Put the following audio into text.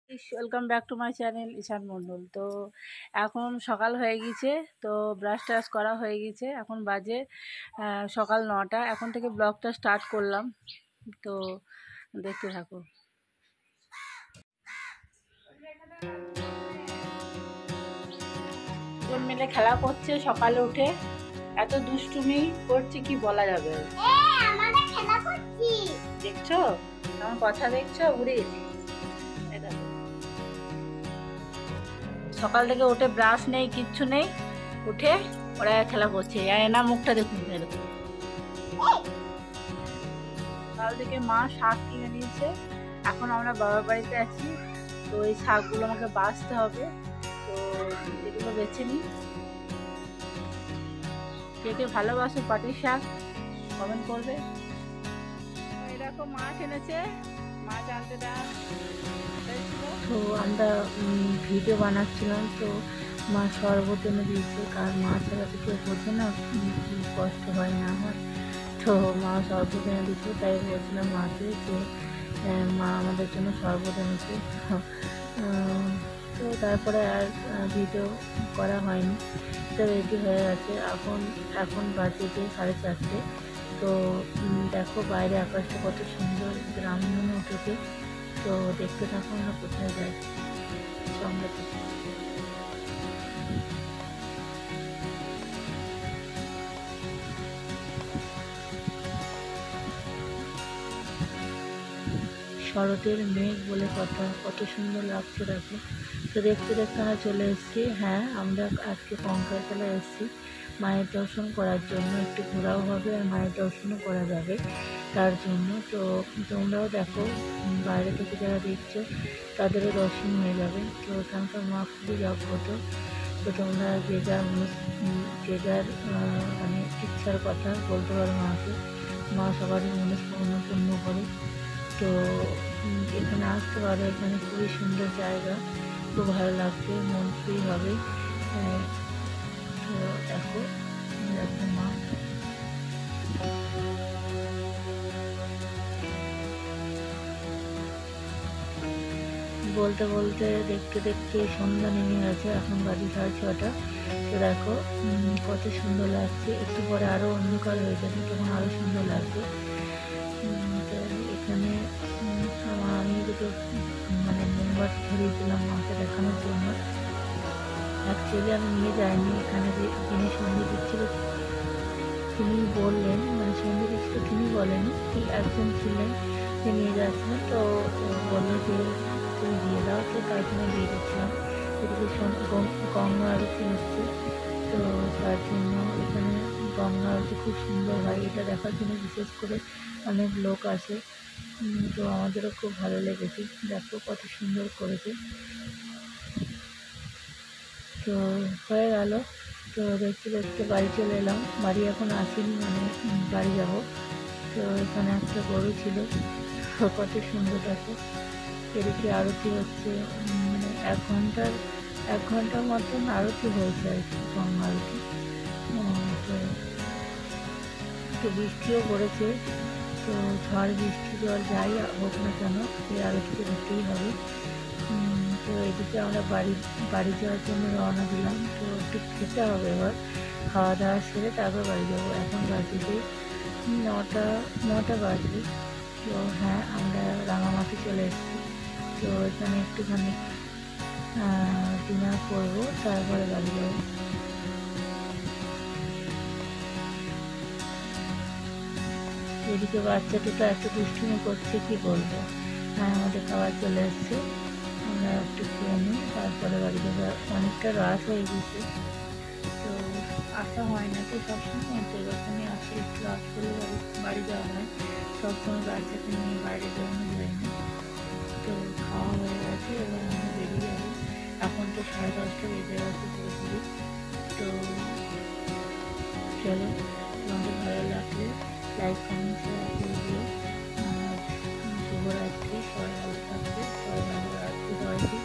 Welcome back to my channel Ishan Mondal. তো এখন সকাল হয়ে গেছে, তো ব্রাশ টাশ করা হয়ে গেছে। এখন বাজে সকাল 9টা। এখন থেকে ব্লগটা স্টার্ট করলাম, তো দেখতে থাকো। দুজন মিলে খেলা করছে সকালে উঠে, এত দুষ্টুমি করছে কি বলা যাবে। দেখছো আমার কথা, দেখছো উড়ে সকাল থেকে উঠে ব্রাশ নেই, কিচ্ছু নেই, উঠে ওরা খেলা করছে। না মুখটা দেখুন, দেখুন। সকাল থেকে মা শাক কিনে নিয়েছে, এখন আমরা বাবার বাড়িতে আছি, তো এই শাকগুলো আমাকে বাছতে হবে। তো এগুলো বেছে নিই। কে কে ভালোবাসো পাটির শাক কমেন্ট করবে। এরকম মাছ এনেছে, মাছ আনতে দেওয়া। তো আমরা ভিডিও বানাচ্ছিলাম, তো মা শরবত এনে দিয়েছে, কারণ মা ছাড়া তো কেউ বোঝে না কি কষ্ট হয় না হয়। তো মা শরবত এনে দিচ্ছে, তাই বলছিলাম মাকে যে মা আমাদের জন্য শরবত এনেছে। তো তারপরে আর ভিডিও করা হয়নি। তো রেডি হয়ে গেছে, এখন বাজে 4:30। তো দেখো বাইরে আকাশটা কত সুন্দর, গ্রাম মনে উঠেছে। তো দেখতে থাকো আমরা কোথায় যাই, সঙ্গে থেকে। শরতের মেঘ বলে কথা, কত সুন্দর লাগছে দেখো। তো দেখতে দেখতে আমরা চলে এসেছি। হ্যাঁ, আমরা আজকে কঙ্কালতলা এসেছি মায়ের দর্শন করার জন্য। একটু ঘোরাও হবে আর মায়ের দর্শনও করা যাবে তার জন্য। তো তোমরাও দেখো, বাইরে থেকে যারা দেখছো তাদেরও দর্শন হয়ে যাবে। তো ওখানকার মা খুবই জাগ্রত। তো তোমরা যে যার মানে ইচ্ছার কথা বলতে পারো মাকে। মা সবারই মনস্কামনা পূর্ণ করে। তো এখানে আসতে পারো, এখানে খুবই সুন্দর জায়গা, খুব ভালো লাগবে, মন ফ্রি হবে। তো দেখো মা বলতে বলতে দেখতে দেখতে সন্ধ্যা নেমে গেছে, এখন বাজে 6:30। তো দেখো কত সুন্দর লাগছে। একটু পরে আরও অন্ধকার হয়ে যাবে, তখন আরও সুন্দর লাগবে। তো এখানে আমি দুটো মানে মোমবাতি ধরিয়েছিলাম মাকে দেখানোর জন্য। অ্যাকচুয়ালি আমি নিয়ে যাইনি, এখানে যে যিনি সন্ধে দিচ্ছিল তিনি বললেন, মানে সন্ধে দিচ্ছিল তিনি বলেনি, একজন ছিলেন যে নিয়ে যাচ্ছিলেন। তো বললো যে তুমি দিয়ে দাও, তো তার জন্য দিয়ে দিচ্ছিলাম। এদিকে গঙ্গা আরতি হচ্ছে, তো তার জন্য এখানে গঙ্গা আরতি খুব সুন্দর হয়। এটা দেখার জন্য বিশেষ করে অনেক লোক আসে। তো আমাদেরও খুব ভালো লেগেছে, দেখো কত সুন্দর করেছে। তো হয়ে গেল। তো দেখতে দেখতে বাড়ি চলে এলাম। বাড়ি এখন আসিনি, মানে বাড়ি যাব। তো এখানে একটা গরু ছিল, কত সুন্দর দেখো। এদিকে আরতি হচ্ছে, মানে 1 ঘন্টার মতন আরতি হয়েছে আর কি, গঙ্গা আরতি। তো একটু বৃষ্টিও পড়েছে। তো ঝড় বৃষ্টি জল যাই হোক না কেন, এই আরতিতে দিতেই হবে। তো এদিকে আমরা বাড়ি যাওয়ার জন্য রওনা দিলাম। তো একটু খেতে হবে, এবার খাওয়া দাওয়া সেরে তারপর বাড়ি যাবো। এখন বাজে 9টা বাজবে। তো হ্যাঁ, আমরা রাঙামাটি চলে এসেছি। তো এখানে একটুখানি ডিনার করবো, তারপরে বাড়ি যাবো। এদিকে বাচ্চা দুটো এত দুষ্টুমি করছে কি বলবো। হ্যাঁ, আমাদের খাবার চলে এসছে, আমরা একটু খেয়ে নিই, তারপরে বাড়ি যাবো। অনেকটা রাত হয়ে গেছে, তো আসা হয় না তো সবসময়। তো যখনই আসে একটু রাত করে বাড়ি যাওয়া হয়, সবসময় বাচ্চাকে নিয়ে বাইরে বেরোনো যায় না। তো খাওয়া হয়ে গেছে, এবার আমরা বেরিয়ে যাবো। এখন তো 10:30 বেজে গেছে পুরোপুরি। তো চলো, তোমাদের ভালো লাগলে লাইক কমেন্ট শেয়ার করে দিও। আর শুভরাত্রি, সবাই ভালো থাকবে, সবাই ভালো রাত্রি, সবাইকে।